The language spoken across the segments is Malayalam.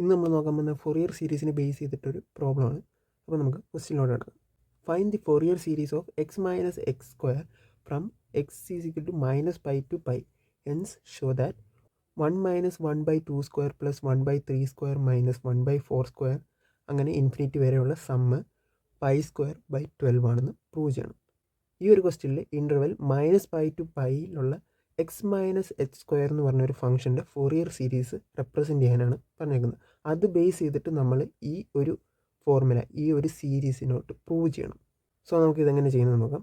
ഇന്ന് നമ്മൾ നോക്കാൻ പോകുന്ന ഫൊറിയർ സീരീസിനെ ബേസ് ചെയ്തിട്ടൊരു പ്രോബ്ലമാണ്. അപ്പോൾ നമുക്ക് ക്വസ്റ്റ്യനിലോട്ട് കിടക്കാം. Find the Fourier series of x minus x square from x is equal to minus pi to pi. Hence show that 1 minus 1/2 square plus 1/3 square minus 1/4 square അങ്ങനെ ഇൻഫിനിറ്റി വരെയുള്ള സമ്മ് പൈ സ്ക്വയർ ബൈ 12 ആണെന്ന് പ്രൂവ് ചെയ്യണം. ഈ ഒരു ക്വസ്റ്റ്യനിൽ ഇൻ്റർവെൽ മൈനസ് പൈ ടു പൈയിലുള്ള എക്സ് മൈനസ് എച്ച് സ്ക്വയർ എന്ന് പറഞ്ഞൊരു ഫംഗ്ഷൻ്റെ ഫൊറിയർ സീരീസ് റെപ്രസെൻറ്റ് ചെയ്യാനാണ് പറഞ്ഞേക്കുന്നത്. അത് ബേസ് ചെയ്തിട്ട് നമ്മൾ ഈ ഒരു ഫോർമുല, ഈ ഒരു സീരീസിനോട്ട് പ്രൂവ് ചെയ്യണം. സോ നമുക്കിതെങ്ങനെ ചെയ്യുന്നത് നോക്കാം.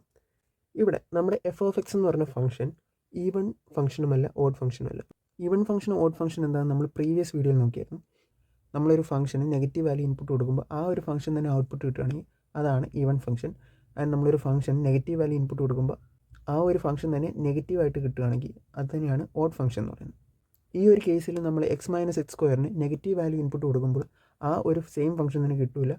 ഇവിടെ നമ്മുടെ എഫ് ഓഫ് എക്സ് എന്ന് പറഞ്ഞ ഫംഗ്ഷൻ ഈവൺ ഫംഗ്ഷനുമല്ല ഓഡ് ഫംഗ്ഷനുമല്ല. ഈവൺ ഫംഗ്ഷൻ ഓഡ് ഫംഗ്ഷൻ എന്താണെന്ന് നമ്മൾ പ്രീവിയസ് വീഡിയോയിൽ നോക്കിയായിരുന്നു. നമ്മളൊരു ഫംഗ്ഷന് നെഗറ്റീവ് വാല്യൂ ഇൻപുട്ട് കൊടുക്കുമ്പോൾ ആ ഒരു ഫംഗ്ഷൻ തന്നെ ഔട്ട്പുട്ട് കിട്ടുകയാണെങ്കിൽ അതാണ് ഈവൺ ഫംഗ്ഷൻ. ആൻഡ് നമ്മളൊരു ഫംഗ്ഷൻ നെഗറ്റീവ് വാല്യൂ ഇൻപുട്ട് കൊടുക്കുമ്പോൾ ആ ഒരു ഫംഗ്ഷൻ തന്നെ നെഗറ്റീവായിട്ട് കിട്ടുകയാണെങ്കിൽ അത് തന്നെയാണ് ഓഡ് ഫംഗ്ഷൻ എന്ന് പറയുന്നത്. ഈ ഒരു കേസിൽ നമ്മൾ എക്സ് മൈനസ് എക്സ് സ്ക്വയറിന് നെഗറ്റീവ് വാല്യൂ ഇൻപുട്ട് കൊടുക്കുമ്പോൾ ആ ഒരു സെയിം ഫംഗ്ഷൻ തന്നെ കിട്ടില്ല.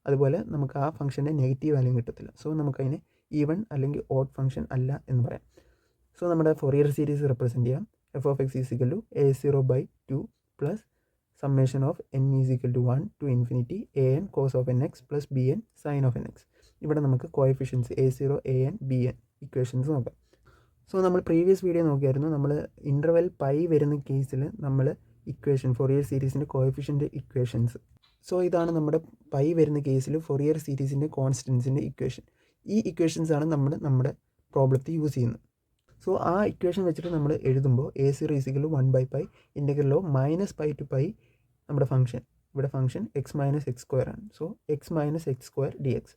അതുപോലെ നമുക്ക് ആ ഫംഗ്ഷൻ്റെ നെഗറ്റീവ് വാല്യൂ കിട്ടത്തില്ല. സോ നമുക്കതിനെ ഈവൺ അല്ലെങ്കിൽ ഓഡ് ഫംഗ്ഷൻ അല്ല എന്ന് പറയാം. സോ നമ്മുടെ ഫൊറിയർ സീരീസ് റെപ്രസെൻറ്റ് ചെയ്യാം. F of X is equal to a0/2 plus summation of n is equal to 1 to infinity an cos of nx plus bn sine of nx. ഇവിടെ നമുക്ക് coefficients a0, an, bn equations നോക്കാം. സോ നമ്മൾ പ്രീവിയസ് വീഡിയോ നോക്കിയായിരുന്നു. നമ്മൾ ഇൻ്റർവെൽ പൈ വരുന്ന കേസിൽ നമ്മൾ equation Fourier സീരീസിൻ്റെ coefficient equations. So ഇതാണ് നമ്മുടെ പൈ വരുന്ന കേസിൽ ഫൊറിയർ സീരീസിൻ്റെ കോൺസ്റ്റൻസിൻ്റെ ഇക്വേഷൻ. ഈ ഇക്വേഷൻസ് ആണ് നമ്മൾ നമ്മുടെ പ്രോബ്ലത്തിൽ യൂസ് ചെയ്യുന്നത്. സോ ആ ഇക്വേഷൻ വെച്ചിട്ട് നമ്മൾ എഴുതുമ്പോൾ a0 is equal to 1/π integral of minus pi to pi നമ്മുടെ ഫംഗ്ഷൻ. ഇവിടെ function x minus x square ആണ്. So x minus x square d x.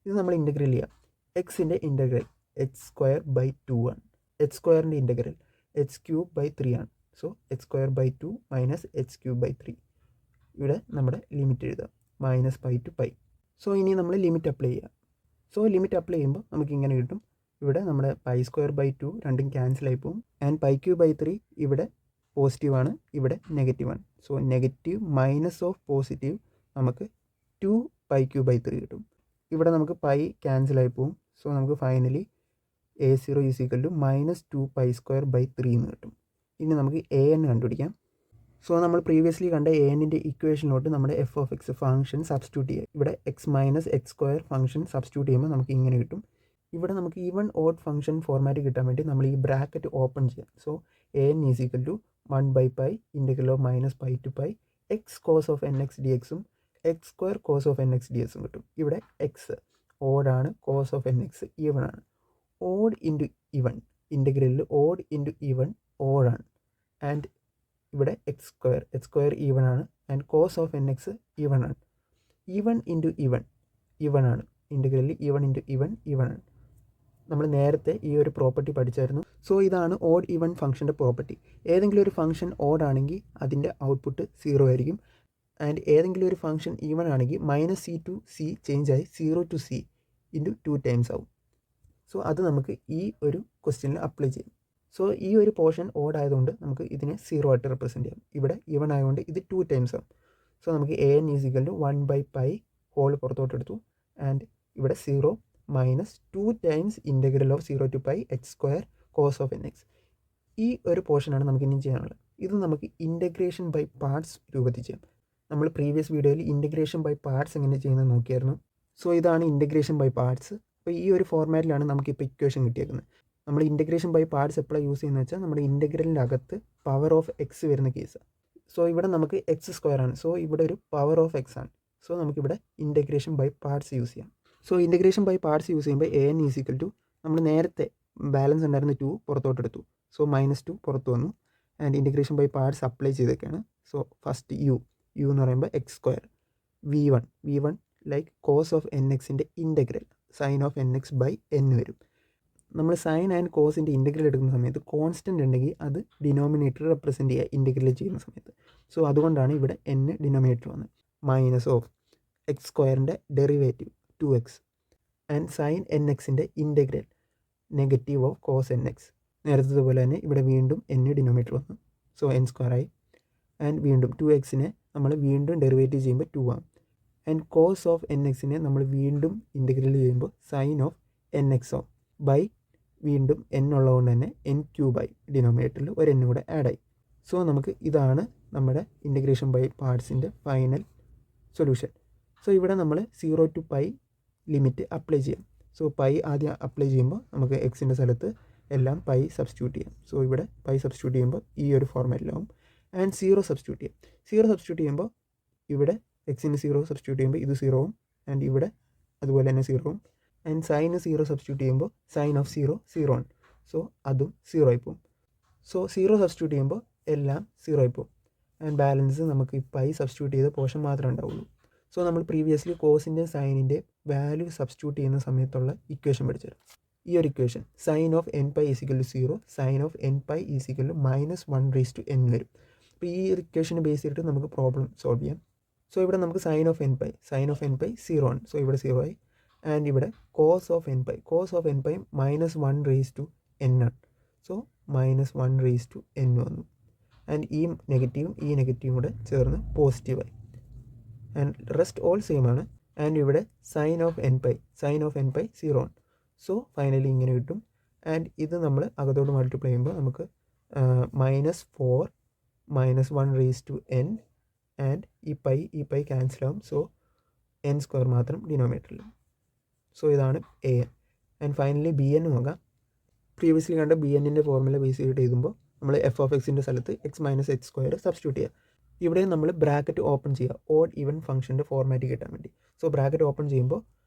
ഇത് നമ്മൾ ഇൻ്റഗ്രൽ ചെയ്യാം. എക്സിൻ്റെ ഇൻ്റഗ്രൽ എച്ച് സ്ക്വയർ ബൈ 2 ആണ്. എച്ച് സ്ക്വയറിൻ്റെ ഇൻ്റഗ്രൽ എച്ച് ക്യൂബ് ബൈ 3 ആണ്. So H square by 2 minus H cube by 3. ഇവിടെ നമ്മുടെ ലിമിറ്റ് എഴുതാം, minus pi to pi. So ഇനി നമ്മൾ ലിമിറ്റ് അപ്ലൈ ചെയ്യാം. സോ ലിമിറ്റ് അപ്ലൈ ചെയ്യുമ്പോൾ നമുക്ക് ഇങ്ങനെ കിട്ടും. ഇവിടെ നമ്മുടെ പൈ സ്ക്വയർ ബൈ 2 രണ്ടും ക്യാൻസൽ ആയി പോകും. ആൻഡ് പൈ ക്യൂബ് ബൈ 3 ഇവിടെ പോസിറ്റീവ് ആണ്, ഇവിടെ നെഗറ്റീവ് ആണ്. So negative minus of positive നമുക്ക് 2 പൈ ക്യൂബ് ബൈ 3 കിട്ടും. ഇവിടെ നമുക്ക് പൈ ക്യാൻസൽ ആയി പോകും. സോ നമുക്ക് finally a0 is equal to minus 2 pi square by 3 എന്ന് കിട്ടും. ഇനി നമുക്ക് an കണ്ടുപിടിക്കാം. സോ നമ്മൾ പ്രീവിയസ്ലി കണ്ട an-ൻ്റെ ഇക്വേഷനിലോട്ട് നമ്മുടെ F of X function substitute ചെയ്യുക. ഇവിടെ X minus x square function substitute ചെയ്യുമ്പോൾ നമുക്ക് ഇങ്ങനെ കിട്ടും. ഇവിടെ നമുക്ക് ഈവൺ ഓഡ് ഫംഗ്ഷൻ ഫോർമാറ്റ് കിട്ടാൻ വേണ്ടി നമ്മൾ ഈ ബ്രാക്കറ്റ് ഓപ്പൺ ചെയ്യാം. So an is equal to 1/π integral of minus pi to pi x cos of nx dx x square cos of nx dx കിട്ടും. ഇവിടെ എക്സ് ഓഡാണ്, കോസ് ഓഫ് nx ഈവൺ ആണ്. ഓഡ് ഇൻറ്റു ഈവൺ ഇൻ്റഗ്രലിൽ ഓഡ് ഇൻറ്റു ഈവൺ ഓഡാണ്. ആൻഡ് ഇവിടെ എക്സ് സ്ക്വയർ ഈവൺ ആണ്. And cos of nx even ആണ്. ഈവൺ ഇൻറ്റു ഈവൺ ഈവൺ ആണ്. ഇൻ്റഗ്രലിൽ ഈവൺ ഇൻറ്റു ഈവൺ ഈവൺ ആണ്. നമ്മൾ നേരത്തെ ഈ ഒരു പ്രോപ്പർട്ടി പഠിച്ചായിരുന്നു. സോ ഇതാണ് ഓഡ് ഈവൺ ഫംഗ്ഷൻ്റെ പ്രോപ്പർട്ടി. ഏതെങ്കിലും ഒരു ഫംഗ്ഷൻ ഓഡ് ആണെങ്കിൽ അതിൻ്റെ ഔട്ട്പുട്ട് 0 ആയിരിക്കും. ആൻഡ് ഏതെങ്കിലും ഒരു ഫംഗ്ഷൻ ഈവൺ ആണെങ്കിൽ minus c to c change ആയി 0 ടു c ഇൻറ്റു 2 ടൈംസ് ആവും. സോ അത് നമുക്ക് ഈ ഒരു ക്വസ്റ്റ്യനിൽ അപ്ലൈ ചെയ്യും. സോ ഈ ഒരു പോർഷൻ ഓഡ് ആയതുകൊണ്ട് നമുക്ക് ഇതിനെ 0 ആയിട്ട് റെപ്രസെൻറ്റ് ചെയ്യാം. ഇവിടെ ഈവൺ ആയതുകൊണ്ട് ഇത് 2 ടൈംസ് ആവും. സോ നമുക്ക് an is equal to 1/π whole പുറത്തോട്ട് എടുത്തു. ആൻഡ് ഇവിടെ 0 minus 2 times integral of 0 to pi h square cos of nx. ഈ ഒരു പോർഷനാണ് നമുക്ക് ഇനി ചെയ്യാനുള്ളത്. ഇത് നമുക്ക് ഇൻ്റഗ്രേഷൻ ബൈ പാർട്സ് രൂപത്തിൽ ചെയ്യാം. നമ്മൾ പ്രീവിയസ് വീഡിയോയിൽ ഇൻ്റഗ്രേഷൻ ബൈ പാർട്സ് എങ്ങനെ ചെയ്യുന്നത് നോക്കിയായിരുന്നു. സോ ഇതാണ് ഇൻ്റഗ്രേഷൻ ബൈ പാർട്സ്. അപ്പോൾ ഈ ഒരു ഫോർമാറ്റിലാണ് നമുക്കിപ്പോൾ ഇക്വേഷൻ കിട്ടിയേക്കുന്നത്. നമ്മൾ ഇൻ്റഗ്രേഷൻ ബൈ പാർട്സ് എപ്പോഴാണ് യൂസ് ചെയ്യുന്നത് വെച്ചാൽ നമ്മുടെ ഇൻ്റഗ്രലിൻ്റെ അകത്ത് പവർ ഓഫ് എക്സ് വരുന്ന കേസ്. സോ ഇവിടെ നമുക്ക് എക്സ് സ്ക്വയർ ആണ്. സോ ഇവിടെ ഒരു പവർ ഓഫ് എക്സ് ആണ്. സോ നമുക്കിവിടെ ഇൻ്റഗ്രേഷൻ ബൈ പാർട്സ് യൂസ് ചെയ്യാം. So integration by parts use ചെയ്യുമ്പോൾ an ഈസ് ഈക്വൽ ടു നമ്മൾ നേരത്തെ ബാലൻസ് ഉണ്ടായിരുന്ന 2 പുറത്തോട്ടെടുത്തു. സോ -2 പുറത്ത് വന്നു. And integration by parts apply ചെയ്തൊക്കെയാണ്. സോ ഫസ്റ്റ് യു എന്ന് പറയുമ്പോൾ x square v1 like cos of nxൻ്റെ integral sine of nx by n വരും. നമ്മൾ സൈൻ ആൻഡ് കോസിൻ്റെ ഇൻ്റഗ്രൽ എടുക്കുന്ന സമയത്ത് കോൺസ്റ്റൻ്റ് ഉണ്ടെങ്കിൽ അത് ഡിനോമിനേറ്റർ റെപ്രസെൻറ്റ് ചെയ്യുക ഇൻ്റഗ്രൽ ചെയ്യുന്ന സമയത്ത്. സോ അതുകൊണ്ടാണ് ഇവിടെ n ഡിനോമിനേറ്റർ വന്നത്. മൈനസ് ഓഫ് എക്സ് സ്ക്വയറിൻ്റെ ഡെറിവേറ്റീവ് 2x ആൻഡ് സൈൻ nxൻ്റെ integral negative of cos nx. നേരത്തതുപോലെ തന്നെ ഇവിടെ വീണ്ടും n ഡിനോമിനേറ്റർ വന്നു. സോ n സ്ക്വയർ ആയി. ആൻഡ് വീണ്ടും 2xനെ നമ്മൾ വീണ്ടും ഡെറിവേറ്റീവ് ചെയ്യുമ്പോൾ 2 ആകും. ആൻഡ് കോസ് ഓഫ് nxനെ നമ്മൾ വീണ്ടും ഇൻ്റഗ്രൽ ചെയ്യുമ്പോൾ sine of nx of by വീണ്ടും n ഉള്ളതുകൊണ്ട് തന്നെ n ക്യൂബായി ഡിനോമിനേറ്ററിൽ ഒരു n കൂടെ ആഡ് ആയി. സോ നമുക്ക് ഇതാണ് നമ്മുടെ ഇൻറ്റഗ്രേഷൻ ബൈ പാർട്സിൻ്റെ ഫൈനൽ സൊല്യൂഷൻ. സോ ഇവിടെ നമ്മൾ 0 to π ലിമിറ്റ് അപ്ലൈ ചെയ്യാം. സോ പൈ ആദ്യം അപ്ലൈ ചെയ്യുമ്പോൾ നമുക്ക് എക്സിൻ്റെ സ്ഥലത്ത് എല്ലാം പൈ സബ്സ്റ്റിറ്റ്യൂട്ട് ചെയ്യാം. സോ ഇവിടെ പൈ സബ്സ്റ്റിറ്റ്യൂട്ട് ചെയ്യുമ്പോൾ ഈ ഒരു ഫോർമാറ്റിലാവും. ആൻഡ് 0 സബ്സ്റ്റിറ്റ്യൂട്ട് ചെയ്യാം. 0 സബ്സ്റ്റിറ്റ്യൂട്ട് ചെയ്യുമ്പോൾ ഇവിടെ എക്സിന് 0 സബ്സ്റ്റിറ്റ്യൂട്ട് ചെയ്യുമ്പോൾ ഇത് 0 ആവും. ആൻഡ് ഇവിടെ അതുപോലെ തന്നെ 0 ആവും. ആൻഡ് സൈന് 0 സബ്സ്റ്റിറ്റ്യൂട്ട് ചെയ്യുമ്പോൾ സൈൻ ഓഫ് 0 ആണ്. സോ അതും 0 ആയി പോകും. സോ 0 സബ്സ്റ്റിറ്റ്യൂട്ട് ചെയ്യുമ്പോൾ എല്ലാം 0 ആയി പോകും. ആൻഡ് ബാലൻസ് നമുക്ക് ഈ പൈ സബ്സ്റ്റിറ്റ്യൂട്ട് ചെയ്ത പോർഷൻ മാത്രമേ ഉണ്ടാവുള്ളൂ. സോ നമ്മൾ പ്രീവിയസ്ലി കോസിൻ്റെ സൈനിൻ്റെ വാല്യൂ സബ്സ്റ്റിറ്റ്യൂട്ട് ചെയ്യുന്ന സമയത്തുള്ള ഇക്വേഷൻ പഠിച്ചത്. ഈ ഒരു equation sine of N pi is equal to 0, sine of N pi is equal to -1/n വരും. അപ്പോൾ ഈ ഒരു ഇക്വേഷനെ ബേസ് ചെയ്തിട്ട് നമുക്ക് പ്രോബ്ലം സോൾവ് ചെയ്യാം. സോ ഇവിടെ നമുക്ക് സൈൻ ഓഫ് എൻ പൈ 0 ആണ്. സോ ഇവിടെ 0 ആയി. ആൻഡ് ഇവിടെ cos of N pi -1/n ആണ്. സോ -1/n വന്നു. ആൻഡ് ഈ നെഗറ്റീവും കൂടെ ചേർന്ന് പോസിറ്റീവായി. ആൻഡ് റെസ്റ്റ് ഓൾ സെയിം ആണ്. ആൻഡ് ഇവിടെ സൈൻ ഓഫ് എൻ പൈ 0 ആണ്. സോ ഫൈനലി ഇങ്ങനെ കിട്ടും. ആൻഡ് ഇത് നമ്മൾ അകത്തോട് മൾട്ടിപ്ലൈ ചെയ്യുമ്പോൾ നമുക്ക് -4 -1/n ആൻഡ് ഈ പൈ ക്യാൻസൽ ആവും. സോ n² മാത്രം ഡിനോമിനേറ്ററിൽ. സോ ഇതാണ് an. ആൻഡ് ഫൈനലി bn നോക്കാം. പ്രീവിയസ്ലി കണ്ട bnൻ്റെ ഫോർമുല ബേസ് ചെയ്തിട്ട് എഴുതുമ്പോൾ നമ്മൾ f(x)ൻ്റെ സ്ഥലത്ത് x - x² സബ്സ്റ്റിറ്റ്യൂട്ട് ചെയ്യുക. ഇവിടെ നമ്മൾ ബ്രാക്കറ്റ് ഓപ്പൺ ചെയ്യുക ഓഡ് ഈവൻ ഫംഗ്ഷൻ്റെ ഫോർമാറ്റ് കിട്ടാൻ വേണ്ടി. സോ ബ്രാക്കറ്റ് ഓപ്പൺ ചെയ്യുമ്പോൾ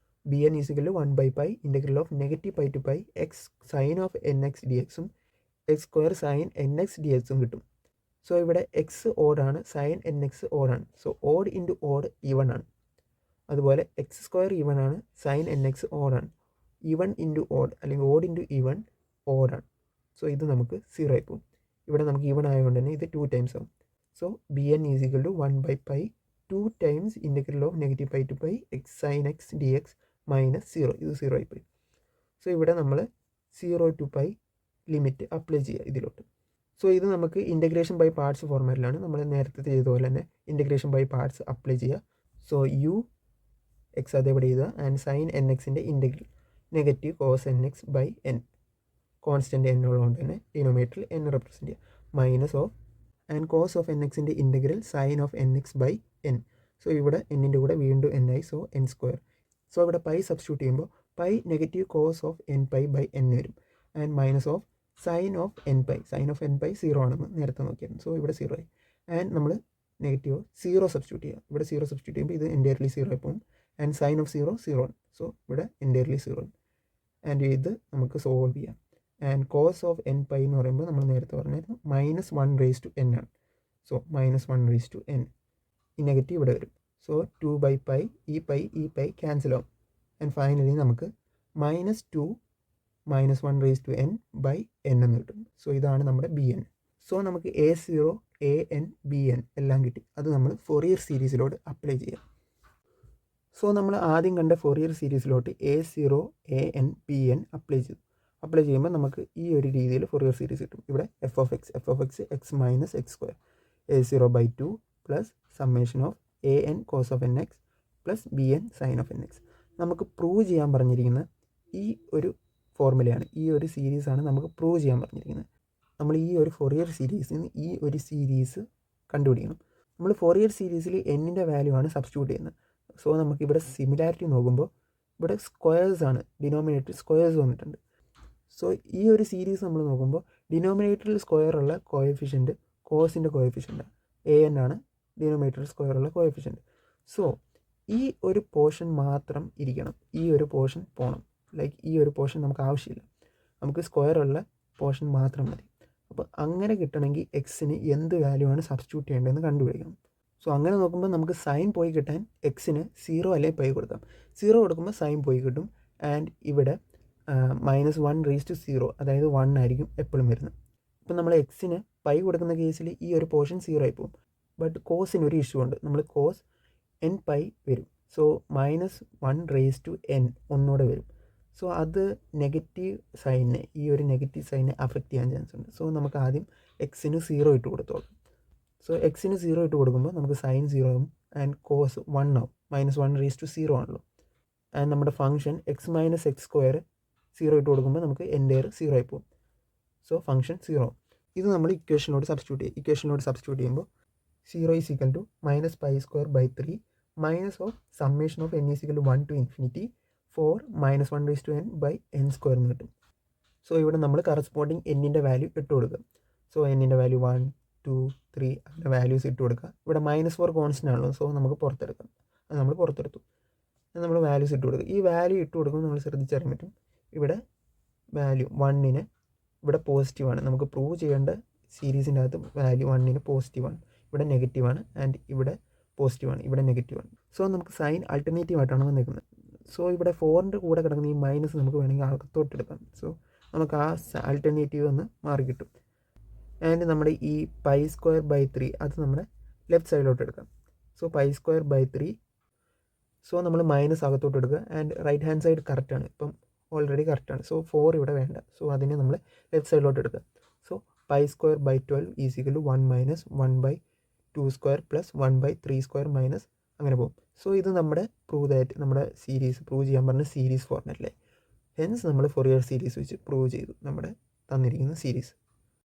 bn is equal 1/π integral of -π to π x sine of nx dx ഉം x² സൈൻ nx dx ഉം കിട്ടും. സോ ഇവിടെ x ഓഡാണ്, സൈൻ nx ഓഡാണ്. So odd into odd even ആണ്. അതുപോലെ x² ഈവൺ ആണ്, സൈൻ nx ഓഡാണ്. ഈവൺ ഇൻറ്റു ഓഡ് അല്ലെങ്കിൽ ഓഡ് ഇൻറ്റു ഈവൺ ഓഡാണ്. സോ ഇത് നമുക്ക് 0 ആയി പോകും. ഇവിടെ നമുക്ക് ഈവൺ ആയതുകൊണ്ട് തന്നെ ഇത് 2 ടൈംസ് ആവും. So bn is equal to 1/π 2 times integral of -π to π x sine x dx -0. ഇത് 0 ആയി പോയി. സോ ഇവിടെ നമ്മൾ 0 to π ലിമിറ്റ് അപ്ലൈ ചെയ്യുക ഇതിലോട്ട്. സോ ഇത് നമുക്ക് ഇൻ്റഗ്രേഷൻ ബൈ പാർട്സ് ഫോർമാറ്റിലാണ്. നമ്മൾ നേരത്തെ ചെയ്ത പോലെ തന്നെ ഇൻ്റഗ്രേഷൻ ബൈ പാർട്സ് അപ്ലൈ ചെയ്യുക. സോ യു എക്സ് അതേപടി എഴുതുക. ആൻഡ് സൈൻ nxൻ്റെ integral negative cos nx by n constant n ഉള്ളതുകൊണ്ട് തന്നെ ഡിനോമിനേറ്ററിൽ n റെപ്രസെൻറ്റ് ചെയ്യുക. Minus of and cos of nxൻ്റെ integral sine of nx by n. So ഇവിടെ n-ൻ്റെ കൂടെ വീണ്ടും n ആയി. So n². സോ ഇവിടെ പൈ സബ്സ്റ്റിറ്റ്യൂട്ട് ചെയ്യുമ്പോൾ pi negative cos of nπ by n വരും. And minus of sine of nπ 0 ആണെന്ന് നേരത്തെ നോക്കിയായിരുന്നു. സോ ഇവിടെ 0 ആയി. ആൻഡ് നമ്മൾ നെഗറ്റീവ് 0 സബ്സ്റ്റിറ്റ്യൂട്ട് ചെയ്യുക. ഇവിടെ 0 സബ്സ്റ്റിറ്റ്യൂട്ട് ചെയ്യുമ്പോൾ ഇത് എൻറ്റയർലി 0 ആയി പോകും. ആൻഡ് സൈൻ ഓഫ് 0 ആണ്. സോ ഇവിടെ എൻറ്റയർലി 0 ആണ്. ആൻഡ് ഇത് നമുക്ക് സോൾവ് ചെയ്യാം. ആൻഡ് കോസ് ഓഫ് nπ എന്ന് പറയുമ്പോൾ നമ്മൾ നേരത്തെ പറഞ്ഞായിരുന്നു -1/n ആണ്. സോ -1/n ഈ നെഗറ്റീവ് ഇവിടെ വരും. സോ 2/π ഈ പൈ ക്യാൻസൽ ആവും. ആൻഡ് ഫൈനലി നമുക്ക് -2 -1/n ബൈ n എന്ന് കിട്ടും. സോ ഇതാണ് നമ്മുടെ bn. സോ നമുക്ക് a0 an bn എല്ലാം കിട്ടി. അത് നമ്മൾ ഫോറിയർ സീരീസിലോട്ട് അപ്ലൈ ചെയ്യാം. സോ നമ്മൾ ആദ്യം കണ്ട ഫോറിയർ സീരീസിലോട്ട് a0 an bn അപ്ലൈ ചെയ്യുമ്പോൾ നമുക്ക് ഈ ഒരു രീതിയിൽ ഫോറിയർ സീരീസ് കിട്ടും. ഇവിടെ f(x) x - x² a0/2 plus summation of an cos of nx plus bn sin of nx. നമുക്ക് പ്രൂവ് ചെയ്യാൻ പറഞ്ഞിരിക്കുന്ന ഈ ഒരു ഫോർമുലയാണ്, ഈ ഒരു സീരീസാണ് നമുക്ക് പ്രൂവ് ചെയ്യാൻ പറഞ്ഞിരിക്കുന്നത്. നമ്മൾ ഈ ഒരു ഫോറിയർ സീരീസിൽ നിന്ന് ഈ ഒരു സീരീസ് കണ്ടുപിടിക്കണം. നമ്മൾ ഫോറിയർ സീരീസിൽ n-ൻ്റെ വാല്യൂ ആണ് സബ്സ്റ്റിറ്റ്യൂട്ട് ചെയ്യുന്നത്. സോ നമുക്കിവിടെ സിമിലാരിറ്റി നോക്കുമ്പോൾ ഇവിടെ സ്ക്വയേഴ്സ് ആണ്, ഡിനോമിനേറ്റർ സ്ക്വയേഴ്സ് വന്നിട്ടുണ്ട്. സോ ഈ ഒരു സീരീസ് നമ്മൾ നോക്കുമ്പോൾ ഡിനോമിനേറ്ററിൽ സ്ക്വയർ ഉള്ള കോഎഫിഷ്യൻറ്റ് കോസിൻ്റെ കോഎഫിഷ്യൻ്റ് an ആണ്, ഡിനോമിനേറ്ററിൽ സ്ക്വയർ ഉള്ള കോഎഫിഷ്യൻറ്റ്. സോ ഈ ഒരു പോർഷൻ മാത്രം ഇരിക്കണം, ഈ ഒരു പോർഷൻ പോകണം. ലൈക്ക് ഈ ഒരു പോർഷൻ നമുക്ക് ആവശ്യമില്ല, നമുക്ക് സ്ക്വയർ ഉള്ള പോർഷൻ മാത്രം മതി. അപ്പോൾ അങ്ങനെ കിട്ടണമെങ്കിൽ എക്സിന് എന്ത് വാല്യൂ ആണ് സബ്സ്റ്റിറ്റ്യൂട്ട് ചെയ്യേണ്ടതെന്ന് കണ്ടുപിടിക്കണം. സോ അങ്ങനെ നോക്കുമ്പോൾ നമുക്ക് സൈൻ പോയി കിട്ടാൻ എക്സിന് 0 അല്ലെങ്കിൽ പൈ കൊടുക്കാം. 0 കൊടുക്കുമ്പോൾ സൈൻ പോയി കിട്ടും. ആൻഡ് ഇവിടെ -1/0 അതായത് 1 ആയിരിക്കും എപ്പോഴും വരുന്നത്. ഇപ്പം നമ്മൾ എക്സിന് പൈ കൊടുക്കുന്ന കേസിൽ ഈ ഒരു പോർഷൻ 0 ആയി പോകും. ബട്ട് കോസിന് ഒരു ഇഷ്യൂ ഉണ്ട്, നമ്മൾ കോസ് nπ വരും. സോ -1/n ഒന്നുകൂടെ വരും. സോ അത് നെഗറ്റീവ് സൈനിനെ, ഈ ഒരു നെഗറ്റീവ് സൈനിനെ അഫക്റ്റ് ചെയ്യാൻ ചാൻസ് ഉണ്ട്. സോ നമുക്ക് ആദ്യം എക്സിന് 0 ഇട്ട് കൊടുത്തോളാം. സോ എക്സിന് 0 ഇട്ട് കൊടുക്കുമ്പോൾ നമുക്ക് സൈൻ 0 ആവും ആൻഡ് കോസ് 1 ആവും. -1/0 ആണല്ലോ. ആൻഡ് നമ്മുടെ ഫംഗ്ഷൻ x - x² 0 ഇട്ട് കൊടുക്കുമ്പോൾ നമുക്ക് എൻ്റെയർ 0 ആയി പോകും. So function 0. ഇത് നമ്മൾ ഇക്വേഷനിലോട്ട് സബ്സ്റ്റിറ്റ്യൂട്ട് ചെയ്യുമ്പോൾ 0 is equal to minus pi square by 3 minus of summation of n is equal to 1 to infinity 4 minus 1 raised to n by n square എന്ന് കിട്ടും. സോ ഇവിടെ നമ്മൾ കറസ്പോണ്ടിങ് എന്നിൻ്റെ വാല്യൂ ഇട്ട് കൊടുക്കുക. സോ എന്നിൻ്റെ വാല്യൂ 1 2 3 അങ്ങനെ വാല്യൂസ് ഇട്ട് കൊടുക്കുക. ഇവിടെ -4 കോൺസ്റ്റൻ്റ് ആണല്ലോ, സോ നമുക്ക് പുറത്തെടുക്കാം. അത് നമ്മൾ പുറത്തെടുത്തു. നമ്മൾ വാല്യൂസ് ഇട്ട് കൊടുക്കുക. ഈ വാല്യൂ ഇട്ട് കൊടുക്കുമ്പോൾ നമ്മൾ ശ്രദ്ധിച്ചറിയാൻ പറ്റും ഇവിടെ വാല്യൂ 1ന് ഇവിടെ പോസിറ്റീവാണ്. നമുക്ക് പ്രൂവ് ചെയ്യേണ്ട സീരീസിൻ്റെ അകത്ത് വാല്യൂ 1ന് പോസിറ്റീവാണ്, ഇവിടെ നെഗറ്റീവാണ്, ആൻഡ് ഇവിടെ പോസിറ്റീവാണ്, ഇവിടെ നെഗറ്റീവാണ്. സോ നമുക്ക് സൈൻ ആൾട്ടർനേറ്റീവ് ആയിട്ടാണ് വന്നിരിക്കുന്നത്. സോ ഇവിടെ 4ൻ്റെ കൂടെ കിടക്കുന്ന ഈ മൈനസ് നമുക്ക് വേണമെങ്കിൽ അകത്തോട്ടെടുക്കാം. സോ നമുക്ക് ആ ആൾട്ടർനേറ്റീവ് ഒന്ന് മാറി കിട്ടും. ആൻഡ് നമ്മുടെ ഈ പൈ സ്ക്വയർ ബൈ 3 അത് നമ്മുടെ ലെഫ്റ്റ് സൈഡിലോട്ട് എടുക്കാം. So pi square by 3, so നമ്മൾ മൈനസ് അകത്തോട്ട് എടുക്കുക. ആൻഡ് റൈറ്റ് ഹാൻഡ് സൈഡ് കറക്റ്റാണ്, ഇപ്പം ഓൾറെഡി കറക്റ്റാണ്. സോ 4 ഇവിടെ വേണ്ട, സോ അതിനെ നമ്മൾ ലെഫ്റ്റ് സൈഡിലോട്ട് എടുക്കുക. So pi square by 12 is equal to 1 minus 1 by 2 square plus 1 by 3 square minus അങ്ങനെ പോകും. സോ ഇത് നമ്മുടെ പ്രൂവ് ദാറ്റ് നമ്മുടെ സീരീസ് പ്രൂവ് ചെയ്യാൻ പറഞ്ഞ സീരീസ് ഫോർമാറ്റിലെ ഹെൻസ് നമ്മൾ ഫൊറിയർ സീരീസ് വെച്ച് പ്രൂവ് ചെയ്തു നമ്മുടെ തന്നിരിക്കുന്ന സീരീസ്.